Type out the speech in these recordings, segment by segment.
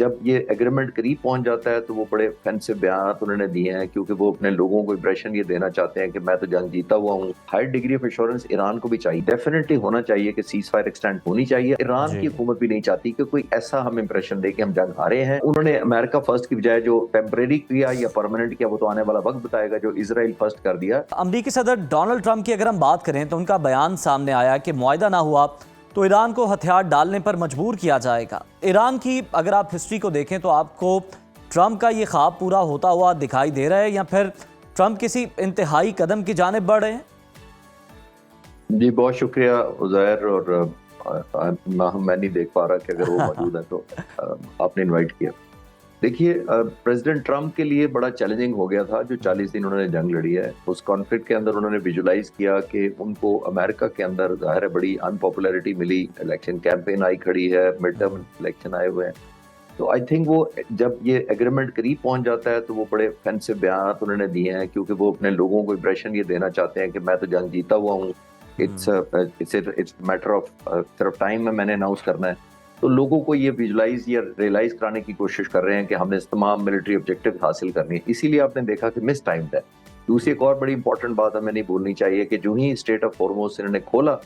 जब ये एग्रीमेंट करीब पहुंच जाता है तो वो बड़े ऑफेंसिव बयान उन्होंने दिए हैं, क्योंकि वो अपने लोगों को इंप्रेशन ये देना चाहते हैं कि मैं तो जंग जीता हुआ हूँ। High degree of assurance Iran को भी चाहिए, डेफिनेटली होना चाहिए कि सीज फायर एक्सटेंड होनी चाहिए। ईरान की हुकूमत भी नहीं चाहती कि कोई ऐसा हम इंप्रेशन दे कि हम जंग हारे हैं। उन्होंने अमेरिका फर्स्ट की बजाय जो टेम्परेरी किया या परमानेंट किया वो तो आने वाला वक्त बताएगा, जो इसराइल फर्स्ट कर दिया। अमेरिकी सदर डोनाल्ड ट्रंप की अगर हम बात करें तो उनका बयान सामने आया कि मुआहिदा ना हुआ तो ईरान को हथियार डालने पर मजबूर किया जाएगा। ईरान की अगर आप हिस्ट्री को देखें तो आपको ट्रंप का ये ख्वाब पूरा होता हुआ दिखाई दे रहा है या फिर ट्रंप किसी इंतहाई कदम की जानिब बढ़ रहे हैं? जी बहुत शुक्रिया उज़ैर, और मैं नहीं देख पा रहा कि अगर वो मौजूद है तो आपने इनवाइट किया। देखिए, प्रेसिडेंट ट्रंप के लिए बड़ा चैलेंजिंग हो गया था जो 40 दिन उन्होंने जंग लड़ी है। उस कॉन्फ्लिक्ट के अंदर उन्होंने विजुलाइज किया कि उनको अमेरिका के अंदर ज़ाहिर है बड़ी अनपॉपुलैरिटी मिली, इलेक्शन कैंपेन आई खड़ी है, मिड टर्म इलेक्शन आए हुए हैं। तो आई थिंक वो जब ये एग्रीमेंट करीब पहुंच जाता है तो वो बड़े ऑफेंसिव बयान उन्होंने दिए हैं, क्योंकि वो अपने लोगों को इंप्रेशन ये देना चाहते हैं कि मैं तो जंग जीता हुआ हूँ। इट्स मैटर ऑफ सिर्फ टाइम में मैंने अनाउंस करना है। तो लोगों को ये विजुलाइज या रियलाइज कराने की कोशिश कर रहे हैं कि हमने तमाम मिलिट्री ऑब्जेक्टिव हासिल करनी है, इसीलिए आपने देखा कि मिस टाइम्ड है। दूसरी एक और बड़ी इंपॉर्टेंट बात हमें नहीं भूलनी चाहिए कि जो ही स्टेट ऑफ हॉर्मुज़ इन्होंने खोला,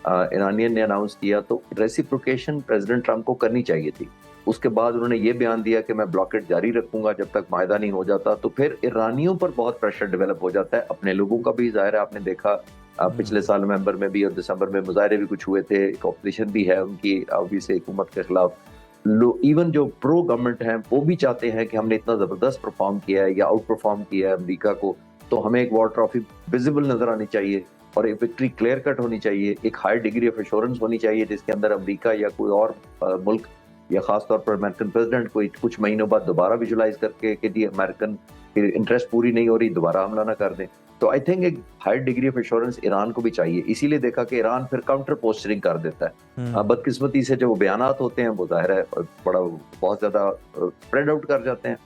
ईरानियन ने अनाउंस किया, तो रेसिप्रोकेशन प्रेसिडेंट ट्रंप को करनी चाहिए थी। उसके बाद उन्होंने ये बयान दिया कि मैं ब्लॉकेट जारी रखूंगा जब तक मायदा नहीं हो जाता। तो फिर ईरानियों पर बहुत प्रेशर डेवलप हो जाता है, अपने लोगों का भी ज़ाहिर है। आपने देखा पिछले साल नवंबर में भी और दिसंबर में मुजाहरे भी कुछ हुए थे, ऑपोजिशन भी है उनकी ऑब्वियसली हुकूमत के खिलाफ। इवन जो प्रो गवर्नमेंट हैं वो भी चाहते हैं कि हमने इतना जबरदस्त परफॉर्म किया है या आउट परफॉर्म किया है अमेरिका को, तो हमें एक वॉर ट्रॉफी विजिबल नजर आनी चाहिए और एक विक्ट्री क्लियर कट होनी चाहिए, एक हाई डिग्री ऑफ एश्योरेंस होनी चाहिए जिसके अंदर अमेरिका या कोई और मुल्क या खासतौर पर अमेरिकन प्रेसिडेंट को कुछ महीनों बाद दोबारा विजुलाइज करके कि जी अमेरिकन इंटरेस्ट पूरी नहीं हो रही, दोबारा हमला ना कर दें। तो आई थिंक एक high degree of assurance Iran को भी चाहिए। इसीलिए देखा कि ईरान फिर काउंटर पोस्टरिंग कर देता है। बदकिस्मती से जो बयानात होते हैं वो जाहिर है बड़ा बहुत ज्यादा स्प्रेड आउट कर जाते हैं।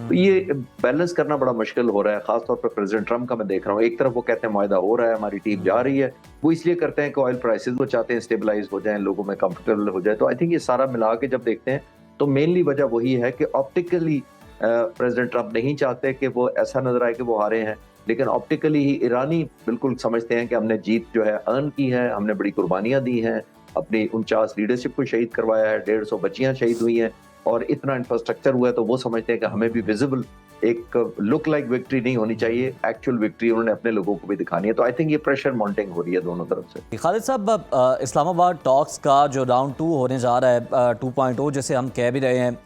तो ये बैलेंस करना बड़ा मुश्किल हो रहा है, खासतौर पर प्रेसिडेंट ट्रंप का मैं देख रहा हूँ। एक तरफ वो कहते हैं मुआहिदा हो रहा है, हमारी टीम जा रही है, वो इसलिए करते हैं कि ऑयल प्राइसेस वो चाहते हैं स्टेबलाइज हो जाएं, लोगों में कंफर्टेबल हो जाए। तो आई थिंक ये सारा मिला के जब देखते हैं तो मेनली वजह वही है कि ऑप्टिकली प्रेसिडेंट ट्रंप नहीं चाहते कि वो ऐसा नजर आए कि वो हारे हैं, लेकिन ऑप्टिकली ही ईरानी बिल्कुल समझते हैं कि हमने जीत जो है अर्न की है, हमने बड़ी कुर्बानियां दी हैं, अपनी 49 लीडरशिप को शहीद करवाया है, 150 बच्चियां शहीद हुई हैं और इतना इंफ्रास्ट्रक्चर हुआ है। तो वो समझते हैं कि हमें भी विजिबल एक लुक लाइक विक्ट्री नहीं होनी चाहिए, एक्चुअल विक्ट्री उन्होंने अपने लोगों को भी दिखानी है। तो आई थिंक ये प्रेशर माउंटिंग हो रही है दोनों तरफ से। खालिद साहब, इस्लामाबाद टॉक्स का जो राउंड 2 होने जा रहा है, 2.0 जैसे हम कह भी रहे हैं,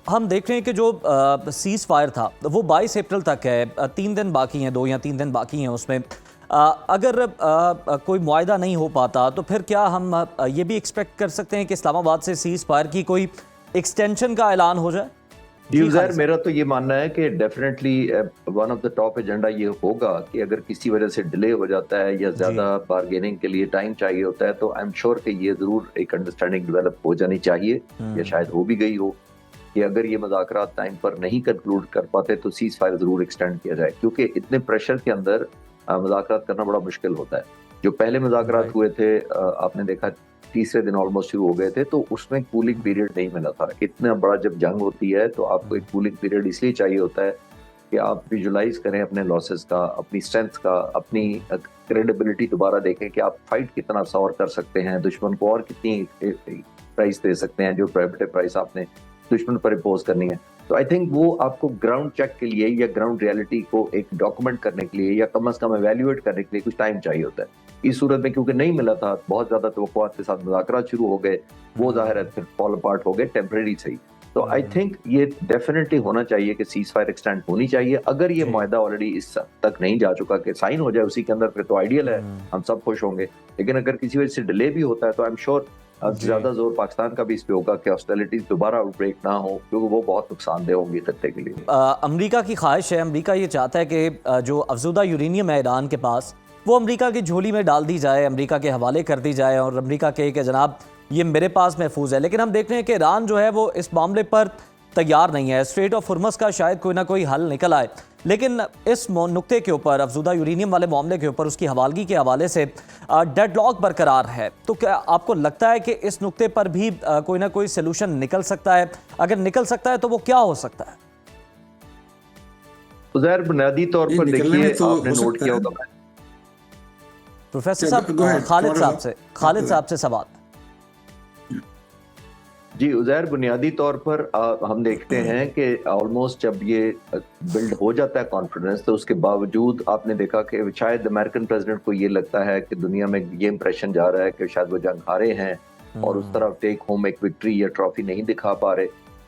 हम देख रहे हैं कि जो सीज़ फायर था वो 22 अप्रैल तक है, 3 दिन बाकी हैं, 2 या 3 दिन बाकी हैं उसमें। अगर कोई मुआहिदा नहीं हो पाता तो फिर क्या हम ये भी एक्सपेक्ट कर सकते हैं कि इस्लामाबाद से सीज़ फायर की कोई एक्सटेंशन का ऐलान हो जाए? यूजर मेरा तो ये मानना है कि definitely one of the top agenda ये होगा कि अगर किसी वजह से डिले हो जाता है या ज्यादा बार्गेनिंग के लिए टाइम चाहिए होता है, तो आई एम श्योर कि ये जरूर एक अंडरस्टैंडिंग डेवलप हो जानी चाहिए या शायद हो भी गई हो कि अगर ये मुज़ाकरात टाइम पर नहीं कंक्लूड कर पाते तो सीज फायर जरूर एक्सटेंड किया जाए, क्योंकि इतने प्रेशर के अंदर मुज़ाकरात करना बड़ा मुश्किल होता है। जो पहले मुज़ाकरात हुए थे आपने देखा तीसरे दिन ऑलमोस्ट शुरू हो गए थे, तो उसमें कूलिंग पीरियड नहीं मिला था। इतना बड़ा जब जंग होती है तो आपको एक कूलिंग पीरियड इसलिए चाहिए होता है कि आप विजुलाइज करें अपने लॉसेस का, अपनी स्ट्रेंथ का, अपनी क्रेडिबिलिटी दोबारा देखें कि आप फाइट कितना सॉर कर सकते हैं, दुश्मन को और कितनी प्राइस दे सकते हैं जो प्रोहिबिटिव प्राइस आपने दुश्मन पर इम्पोज करनी है। तो आई थिंक वो आपको ग्राउंड चेक के लिए या ग्राउंड रियलिटी को एक डॉक्यूमेंट करने के लिए या कम अज कम एवेल्युएट करने के लिए कुछ टाइम चाहिए होता है। इस सूरत में क्योंकि नहीं मिला था, बहुत ज्यादा तवक्कुआत के साथ मुज़ाकरात शुरू हो गए, वो जाहिर है फिर फॉल अपार्ट हो गए टेम्परेरी सही। तो आई थिंक ये डेफिनेटली होना चाहिए कि सीज फायर एक्सटेंड होनी चाहिए। अगर ये मुआहिदा ऑलरेडी इस तक नहीं जा चुका कि साइन हो जाए उसी के अंदर, फिर तो आइडियल है, हम सब खुश होंगे। लेकिन अगर किसी वजह से डिले भी होता है तो आई एम श्योर ज्यादा जोर पाकिस्तान का भी इस पे होगा कि हॉस्टिलिटीज दोबारा आउटब्रेक ना हो, क्योंकि वो बहुत नुकसानदेह होंगी खत्ते के लिए। अमेरिका की ख्वाहिश है, अमेरिका ये चाहता है कि जो अफजुदा यूरेनियम है ईरान के पास वो अमेरिका की झोली में डाल दी जाए, अमेरिका के हवाले कर दी जाए और अमेरिका कहे कि जनाब ये मेरे पास महफूज है। लेकिन हम देख रहे हैं कि ईरान जो है वो इस मामले पर तैयार नहीं है। स्ट्रेट ऑफ हॉर्मुज़ का शायद कोई ना कोई हल निकल आए, लेकिन इस नुक्ते के ऊपर, अफजूदा यूरेनियम वाले मामले के ऊपर, उसकी हवालगी के हवाले से डेडलॉक बरकरार है। तो क्या आपको लगता है कि इस नुक्ते पर भी कोई ना कोई सोल्यूशन निकल सकता है? अगर निकल सकता है तो वो क्या हो सकता है? उज़ैर, बुनियादी तौर पर देखिए, आपने नोट किया होगा, प्रोफेसर साहब, खालिद साहब से सवाल। जी उज़ैर, बुनियादी तौर पर हम देखते हैं कि ऑलमोस्ट जब ये बिल्ड हो जाता है कॉन्फिडेंस, तो उसके बावजूद आपने देखा कि शायद अमेरिकन प्रेसिडेंट को ये लगता है कि दुनिया में ये इंप्रेशन जा रहा है कि शायद वो जंग हारे हैं और उस तरफ टेक होम एक विक्ट्री या ट्रॉफी नहीं दिखा पा रहे,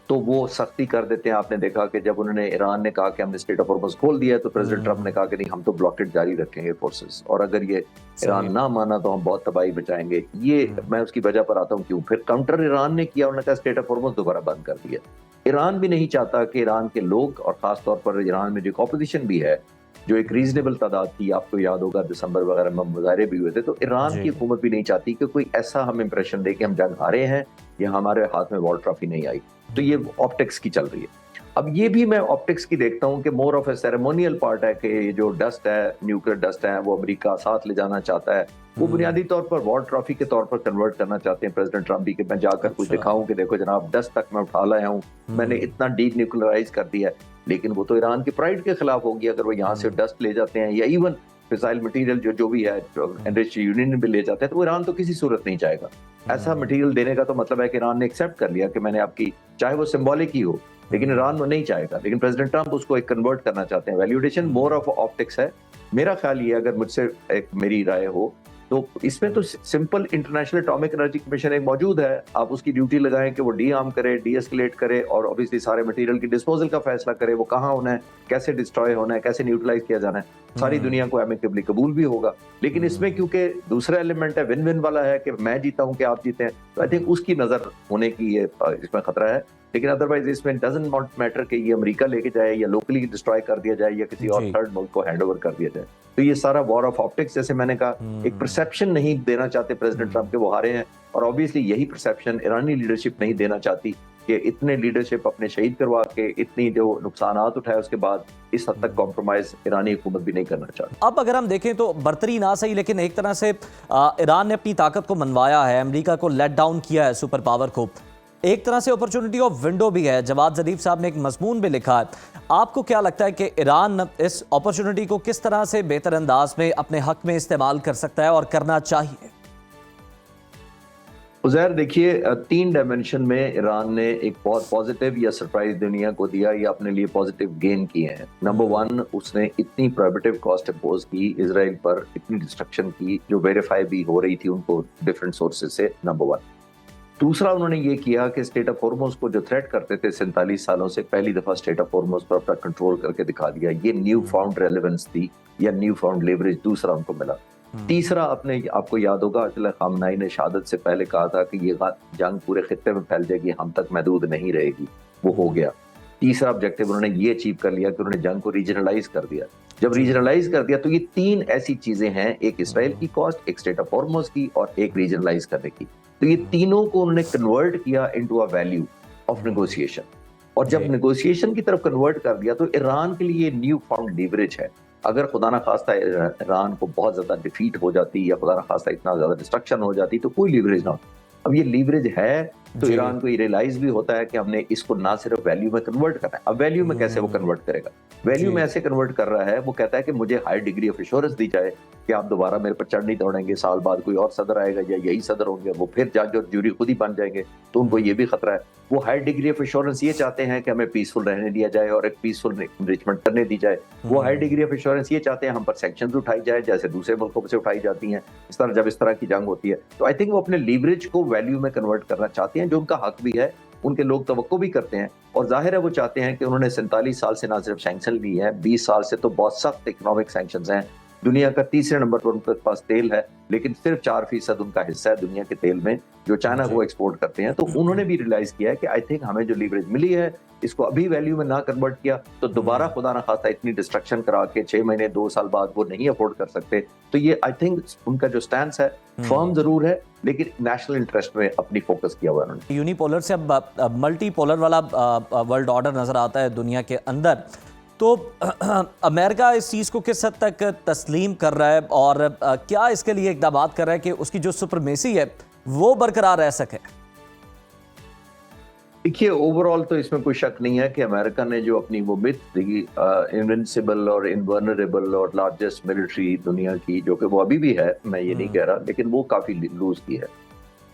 तो वो सख्ती कर देते हैं। आपने देखा कि जब उन्होंने ईरान ने कहा कि हमने स्टेट ऑफ हॉर्मुज़ खोल दिया है, तो प्रेसिडेंट ट्रंप ने कहा कि नहीं, हम तो ब्लॉकेड जारी रखेंगे फोर्सेस, और अगर ये ईरान ना माना तो हम बहुत तबाही बचाएंगे। ये मैं उसकी वजह पर आता हूँ क्यों। फिर काउंटर ईरान ने किया, उन्होंने कहा स्टेट ऑफ हॉर्मुज़ दोबारा बंद कर दिया। ईरान भी नहीं चाहता कि ईरान के लोग, और खासतौर पर ईरान में जो ऑपोजिशन भी है, जो एक रीजनेबल तादाद थी, आपको याद होगा दिसंबर वगैरह में मुजाहरे भी हुए थे, तो ईरान की हुकूमत भी नहीं चाहती कि कोई ऐसा हम इंप्रेशन दे कि हम जंग हारे हैं या हमारे हाथ में वर्ल्ड ट्रॉफी नहीं आई। तो ये ऑप्टिक्स की चल रही है। अब ये भी मैं ऑप्टिक्स की देखता हूँ कि more of A ceremonial part है, कि जो डस्ट है, न्यूक्लियर डस्ट है, वो अमेरिका साथ ले जाना चाहता है। वो बुनियादी तौर पर वर्ल्ड ट्रॉफी के तौर पर कन्वर्ट करना चाहते हैं प्रेसिडेंट ट्रंप भी, कि मैं जाकर कुछ दिखाऊं कि देखो जनाब, डस्ट तक मैं उठा लाया हूँ, मैंने इतना डीप न्यूक्लियराइज कर दिया है। लेकिन वो तो ईरान के प्राइड के खिलाफ होगी अगर वो यहाँ से डस्ट ले जाते हैं, या इवन फिसाइल मटेरियल जो भी है एनरिच्ड यूरेनियम भी ले जाते हैं, तो ईरान तो किसी सूरत नहीं चाहेगा। ऐसा मटेरियल देने का तो मतलब है कि ईरान ने एक्सेप्ट कर लिया कि मैंने आपकी, चाहे वो सिंबॉलिक ही हो, लेकिन ईरान वो नहीं चाहेगा। लेकिन प्रेसिडेंट ट्रंप उसको एक कन्वर्ट करना चाहते हैं। वैल्यूएशन मोर ऑफ ऑप्टिक्स है। मेरा ख्याल ये, अगर मुझसे एक मेरी राय हो, तो इसमें तो simple international atomic energy commission एक मौजूद है, आप उसकी ड्यूटी लगाएं कि वो डी आर्म करे, डी एस्केलेट करे, और ऑब्वियसली सारे मटेरियल की डिस्पोजल का फैसला करे, वो कहाँ होना है, कैसे डिस्ट्रॉय होना है, कैसे न्यूट्रलाइज किया जाना है, सारी दुनिया को एमिकेबली कबूल भी होगा। लेकिन इसमें क्योंकि दूसरा एलिमेंट है, विन विन वाला है, कि मैं जीता हूं कि आप जीते हैं, तो आई थिंक उसकी नजर होने की ये इसमें खतरा है। लेकिन अदरवाइज इसमें डजंट नॉट मैटर कि ये अमेरिका लेके जाए या लोकली डिस्ट्रॉय कर दिया जाए या किसी और थर्ड मुल्क को हैंड ओवर कर दिया जाए। तो ये सारा वॉर ऑफ ऑप्टिक्स, जैसे मैंने कहा, एक परसेप्शन नहीं देना चाहते प्रेसिडेंट ट्रंप के वो हारे हैं, और ऑब्वियसली यही परसेप्शन ईरानी लीडरशिप नहीं देना चाहती कि इतने लीडरशिप अपने शहीद करवा के इतनी जो नुकसानात उठाए उसके बाद इस हद तक कॉम्प्रोमाइज ईरानी हुकूमत भी नहीं करना चाहती। अब अगर हम देखें तो बर्तरी ना सही, लेकिन एक तरह से ईरान ने अपनी ताकत को मनवाया है, अमेरिका को लेट डाउन किया है, सुपर पावर को। एक तरह से अपॉर्चुनिटी ऑफ विंडो भी है। जवाद ज़रीफ साहब ने एक मजमून भी लिखा है। आपको क्या लगता है कि ईरान इस अपॉर्चुनिटी को किस तरह से बेहतर अंदाज में अपने हक में इस्तेमाल कर सकता है और करना चाहिए? उज़ैर, देखिए, 3 डायमेंशन में ईरान ने एक बहुत पॉजिटिव या सरप्राइज दुनिया को दिया या अपने लिए पॉजिटिव गेन किए हैं। नंबर 1, उसने इतनी प्रोहिबिटिव कॉस्ट इम्पोज की इजराइल पर, इतनी डिस्ट्रक्शन की जो वेरीफाई भी हो रही थी उनको डिफरेंट सोर्सेज से, नंबर 1। दूसरा, उन्होंने ये किया कि स्टेट ऑफ हॉर्मुज़ को जो थ्रेट करते थे 47 सालों से, पहली दफा स्टेट ऑफ हॉर्मुज़ पर अपना कंट्रोल करके दिखा दिया। ये न्यू फाउंड रेलेवेंस थी या न्यू फाउंड लेवरेज दूसरा उनको मिला। तीसरा, आपको याद होगा अयतुल्लाह ख़ामनेई ने शहादत से पहले कहा था कि ये जंग पूरे खित्ते में फैल जाएगी, हम तक महदूद नहीं रहेगी, वो हो गया। तीसरा ऑब्जेक्टिव उन्होंने ये अचीव कर लिया कि उन्होंने जंग को रीजनलाइज कर दिया। जब रीजनलाइज कर दिया तो ये 3 ऐसी चीजें हैं, एक इसराइल की कॉस्ट, एक स्टेट ऑफ हॉर्मुज़ की, और एक रीजनलाइज करने की। तो ये तीनों को उन्होंने कन्वर्ट किया into a value of negotiation, और जब नेगोशिएशन की तरफ कन्वर्ट कर दिया तो ईरान के लिए न्यू फाउंड लीवरेज है। अगर खुदा ना खास्ता ईरान को बहुत ज्यादा डिफीट हो जाती या खुदा ना खास्ता इतना ज्यादा डिस्ट्रक्शन हो जाती तो कोई लीवरेज ना होता। अब ये लीवरेज है तो ईरान को ये रियलाइज भी होता है कि हमने इसको ना सिर्फ वैल्यू में कन्वर्ट करना है। अब वैल्यू में कैसे वो कन्वर्ट करेगा? वैल्यू में ऐसे कन्वर्ट कर रहा है, वो कहता है कि मुझे हाई डिग्री ऑफ एश्योरेंस दी जाए कि आप दोबारा मेरे पर चढ़ नहीं दौड़ेंगे, साल बाद कोई और सदर आएगा या यही सदर होंगे, वो फिर जज और ज्यूरी खुद ही बन जाएंगे, तो उनको ये भी खतरा है। वो हाई डिग्री ऑफ एश्योरेंस ये चाहते हैं कि हमें पीसफुल रहने दिया जाए और एक पीसफुल एनरिचमेंट करने दी जाए। वो हाई डिग्री ऑफ एश्योरेंस ये चाहते हैं हम पर सैंक्शंस उठाई जाए जैसे दूसरे मुल्कों से उठाई जाती हैं, जब इस तरह की जंग होती है। तो आई थिंक वो अपने लीवरेज को वैल्यू में कन्वर्ट करना चाहते हैं, जो उनका हक भी है, उनके लोग तवक्को भी करते हैं, और जाहिर है वो चाहते हैं कि उन्होंने 47 साल से ना सिर्फ सैंक्शन ली है, 20 साल से तो बहुत सख्त इकोनॉमिक सैंक्शंस हैं। दुनिया का तीसरे नंबर पर उनके पास तेल है, लेकिन सिर्फ 4% उनका हिस्सा है दुनिया के तेल में जो चाइना को एक्सपोर्ट करते हैं। तो उन्होंने भी रियलाइज किया है कि आई थिंक हमें जो लीवरेज मिली है इसको अभी वैल्यू में ना कन्वर्ट किया तो दोबारा खुदा ना खास्ता इतनी डिस्ट्रक्शन करा के 6 महीने 2 साल बाद वो नहीं अफोर्ड कर सकते। तो ये आई थिंक उनका जो स्टैंस है फर्म जरूर है, लेकिन नेशनल इंटरेस्ट में अपनी फोकस किया हुआ है उन्होंने। यूनिपोलर से अब मल्टीपोलर वाला वर्ल्ड ऑर्डर नजर आता है दुनिया के अंदर। तो अमेरिका इस चीज़ को किस हद तक तस्लीम कर रहा है और क्या इसके लिए इक़दाम कर रहा है कि उसकी जो सुपरमेसी है वो बरकरार रह सके? देखिए, ओवरऑल तो इसमें कोई शक नहीं है कि अमेरिका ने जो अपनी वो मिथ दी, इनविंसिबल और इनवर्नरेबल और लार्जेस्ट मिलिट्री दुनिया की, जो कि वो अभी भी है, मैं ये नहीं कह रहा, लेकिन वो काफी लूज की है।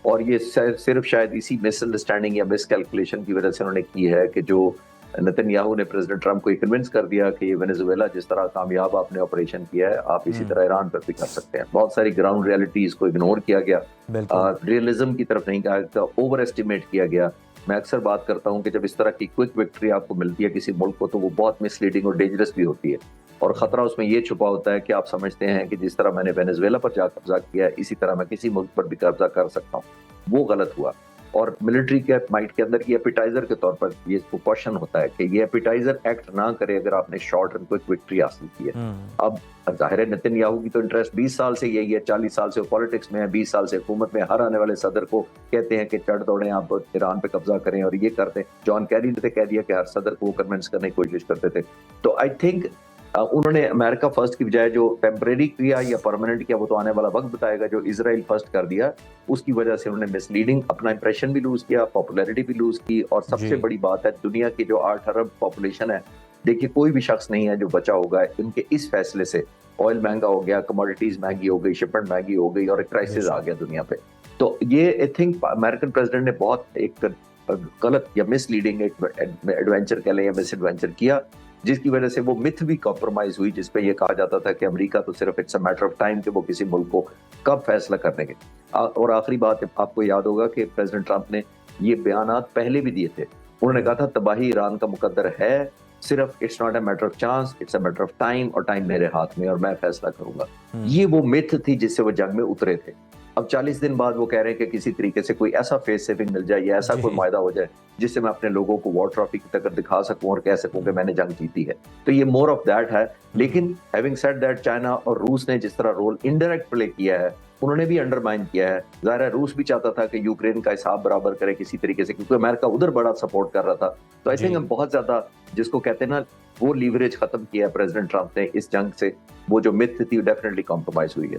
और ये सिर्फ शायद इसी मिसअंडरस्टैंडिंग या मिसकैलकुलेशन की वजह से उन्होंने की है कि जो नेतन्याहू ने प्रेसिडेंट ट्रम्प को ये कन्विंस कर दिया कि ये वेनेजुएला जिस तरह कामयाब आपने ऑपरेशन किया है, आप इसी तरह ईरान पर भी कर सकते हैं। बहुत सारी ग्राउंड रियलिटीज को इग्नोर किया गया, रियलिज्म की तरफ नहीं कहा, ओवर एस्टिमेट किया गया। मैं अक्सर बात करता हूं कि जब इस तरह की क्विक विक्ट्री आपको मिलती है किसी मुल्क को, तो वो बहुत मिसलीडिंग और डेंजरस भी होती है। और खतरा उसमें ये छुपा होता है कि आप समझते हैं कि जिस तरह मैंने वेनेजुएला पर जा कब्जा किया है, इसी तरह मैं किसी मुल्क पर भी कब्जा कर सकता हूँ। वो गलत हुआ। और मिलिट्री के माइट के अंदर ये एपिटाइजर के तौर पर ये क्वेश्चन होता है कि ये एपिटाइजर एक्ट ना करे अगर आपने शॉर्ट एंड क्विक विक्ट्री हासिल की है। अब जाहिर है नेतन्याहू की तो इंटरेस्ट 20 साल से यही है, 40 साल से पॉलिटिक्स में है, 20 साल से हुकूमत में। हर आने वाले सदर को कहते हैं कि चढ़ दौड़े, आप ईरान पे कब्जा करें और ये करते हैं। जॉन कैरी ने कह दिया कि हर सदर को वो कन्विंस करने की कोशिश करते थे। तो आई थिंक उन्होंने अमेरिका फर्स्ट की बजाय जो टेम्परेरी किया या परमानेंट किया, वो तो आने वाला वक्त बताएगा। जो इजराइल फर्स्ट कर दिया, उसकी वजह से उन्होंने मिसलीडिंग अपना इंप्रेशन भी लूज किया, पॉपुलैरिटी भी लूज की। और सबसे बड़ी बात है, दुनिया की जो 8 अरब पॉपुलेशन है, देखिए कोई भी शख्स नहीं है जो बचा होगा इनके इस फैसले से। ऑयल महंगा हो गया, कमोडिटीज महंगी हो गई, शिपमेंट महंगी हो गई और एक क्राइसिस आ गया दुनिया पे। तो ये आई थिंक अमेरिकन प्रेसिडेंट ने बहुत एक गलत या मिसलीडिंग एडवेंचर कह लें या मिस एडवेंचर किया, जिसकी वजह से वो मिथ भी कॉम्प्रोमाइज हुई, जिसपे ये कहा जाता था कि अमेरिका तो सिर्फ it's a matter of time कि वो किसी मुल्क को कब फैसला करने के। और आखिरी बात, आपको याद होगा कि प्रेसिडेंट ट्रंप ने ये बयानात पहले भी दिए थे। उन्होंने कहा था तबाही ईरान का मुकद्दर है, सिर्फ it's not a matter of chance, it's a matter of time, और टाइम मेरे हाथ में और मैं फैसला करूंगा। ये वो मिथ थी जिससे वो जंग में उतरे थे। अब 40 दिन बाद वो कह रहे हैं कि किसी तरीके से कोई ऐसा फेस सेविंग मिल जाए या ऐसा कोई मायदा हो जाए जिससे मैं अपने लोगों को वॉर ट्रॉफी की तरह दिखा सकूं और कह सकूं कि मैंने जंग जीती है। तो ये मोर ऑफ दैट है। लेकिन हैविंग सेड दैट, चाइना और रूस ने जिस तरह रोल इनडायरेक्ट प्ले किया है, उन्होंने भी अंडरमाइन किया है। जाहिर है रूस भी चाहता था कि यूक्रेन का हिसाब बराबर करे किसी तरीके से, क्योंकि अमेरिका उधर बड़ा सपोर्ट कर रहा था। तो आई थिंक हम बहुत ज्यादा, जिसको कहते हैं ना, वो लीवरेज खत्म किया है प्रेसिडेंट ट्रंप ने इस जंग से। वो जो मिथ थी डेफिनेटली कॉम्प्रोमाइज हुई है।